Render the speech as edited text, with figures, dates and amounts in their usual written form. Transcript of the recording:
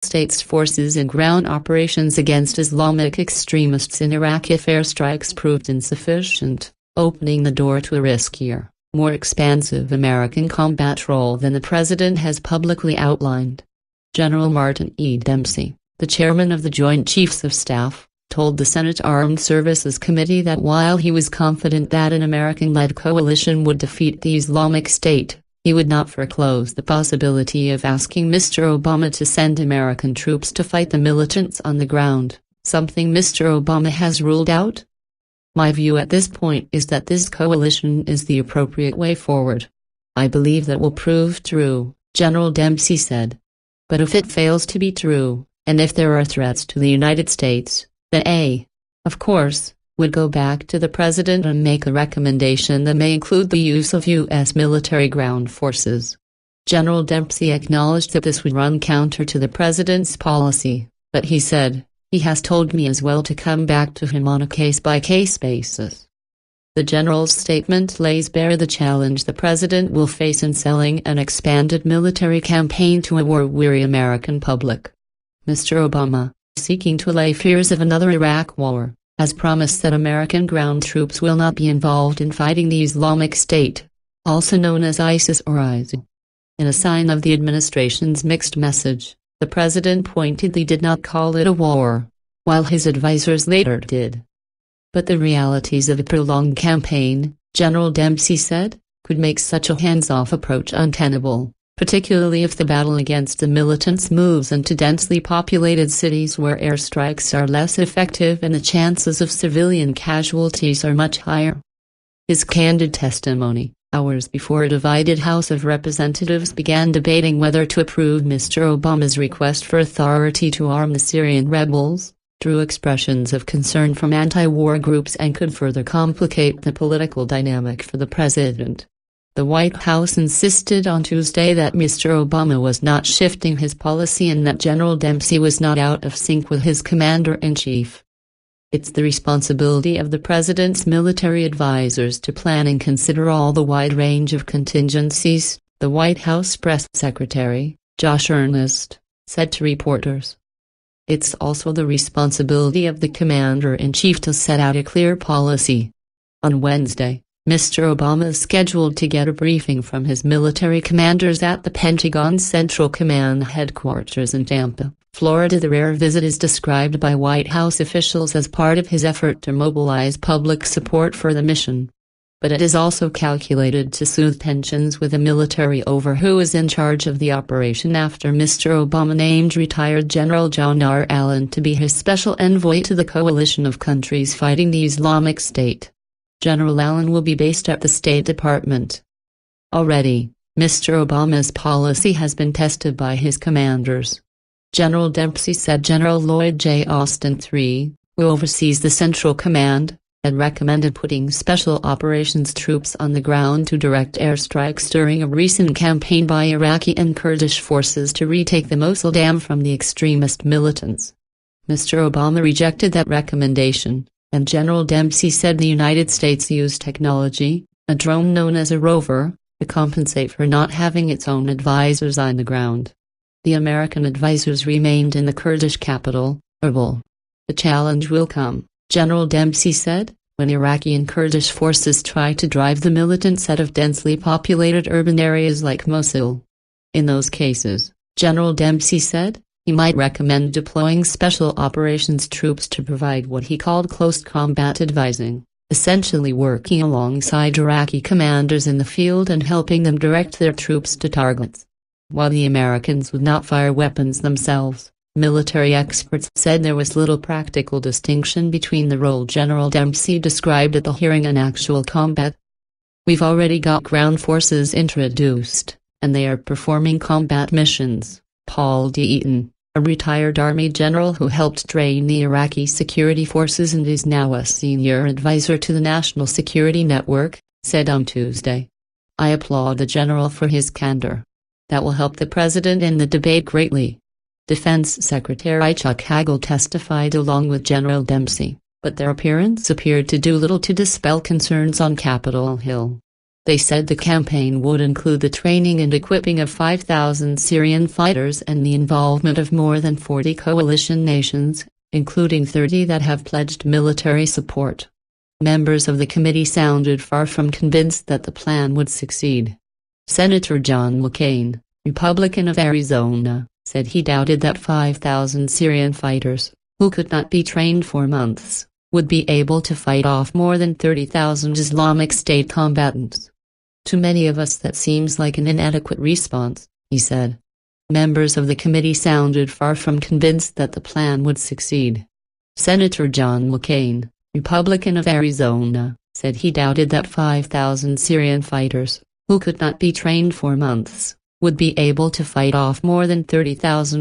States forces in ground operations against Islamic extremists in Iraq if airstrikes proved insufficient, opening the door to a riskier, more expansive American combat role than the president has publicly outlined. General Martin E. Dempsey, the chairman of the Joint Chiefs of Staff, told the Senate Armed Services Committee that while he was confident that an American-led coalition would defeat the Islamic State, he would not foreclose the possibility of asking Mr. Obama to send American troops to fight the militants on the ground, something Mr. Obama has ruled out. My view at this point is that this coalition is the appropriate way forward. I believe that will prove true, General Dempsey said. But if it fails to be true, and if there are threats to the United States, then of course, would go back to the president and make a recommendation that may include the use of U.S. military ground forces. General Dempsey acknowledged that this would run counter to the president's policy, but he said, "He has told me as well to come back to him on a case-by-case basis." The general's statement lays bare the challenge the president will face in selling an expanded military campaign to a war-weary American public. Mr. Obama, seeking to allay fears of another Iraq war, has promised that American ground troops will not be involved in fighting the Islamic State, also known as ISIS or ISIL. In a sign of the administration's mixed message, the president pointedly did not call it a war, while his advisors later did. But the realities of a prolonged campaign, General Dempsey said, could make such a hands-off approach untenable, particularly if the battle against the militants moves into densely populated cities where airstrikes are less effective and the chances of civilian casualties are much higher. His candid testimony, hours before a divided House of Representatives began debating whether to approve Mr. Obama's request for authority to arm the Syrian rebels, drew expressions of concern from anti-war groups and could further complicate the political dynamic for the president. The White House insisted on Tuesday that Mr. Obama was not shifting his policy and that General Dempsey was not out of sync with his commander-in-chief. It's the responsibility of the president's military advisors to plan and consider all the wide range of contingencies, the White House press secretary, Josh Earnest, said to reporters. It's also the responsibility of the commander-in-chief to set out a clear policy. On Wednesday, Mr. Obama is scheduled to get a briefing from his military commanders at the Pentagon's Central Command headquarters in Tampa, Florida. The rare visit is described by White House officials as part of his effort to mobilize public support for the mission. But it is also calculated to soothe tensions with the military over who is in charge of the operation after Mr. Obama named retired General John R. Allen to be his special envoy to the coalition of countries fighting the Islamic State. General Allen will be based at the State Department. Already, Mr. Obama's policy has been tested by his commanders. General Dempsey said General Lloyd J. Austin III, who oversees the Central Command, had recommended putting Special Operations troops on the ground to direct airstrikes during a recent campaign by Iraqi and Kurdish forces to retake the Mosul Dam from the extremist militants. Mr. Obama rejected that recommendation, and General Dempsey said the United States used technology, a drone known as a rover, to compensate for not having its own advisors on the ground. The American advisors remained in the Kurdish capital, Erbil. The challenge will come, General Dempsey said, when Iraqi and Kurdish forces try to drive the militants out of densely populated urban areas like Mosul. In those cases, General Dempsey said, he might recommend deploying Special Operations troops to provide what he called close combat advising, essentially working alongside Iraqi commanders in the field and helping them direct their troops to targets. While the Americans would not fire weapons themselves, military experts said there was little practical distinction between the role General Dempsey described at the hearing and actual combat. "We've already got ground forces introduced, and they are performing combat missions," Paul D. Eaton, a retired Army general who helped train the Iraqi security forces and is now a senior advisor to the National Security Network, said on Tuesday. "I applaud the general for his candor. That will help the president in the debate greatly." Defense Secretary Chuck Hagel testified along with General Dempsey, but their appearance appeared to do little to dispel concerns on Capitol Hill. They said the campaign would include the training and equipping of 5,000 Syrian fighters and the involvement of more than 40 coalition nations, including 30 that have pledged military support. Members of the committee sounded far from convinced that the plan would succeed. Senator John McCain, Republican of Arizona, said he doubted that 5,000 Syrian fighters, who could not be trained for months, would be able to fight off more than 30,000 Islamic State combatants. To many of us that seems like an inadequate response, he said. Members of the committee sounded far from convinced that the plan would succeed. Senator John McCain, Republican of Arizona, said he doubted that 5,000 Syrian fighters, who could not be trained for months, would be able to fight off more than 30,000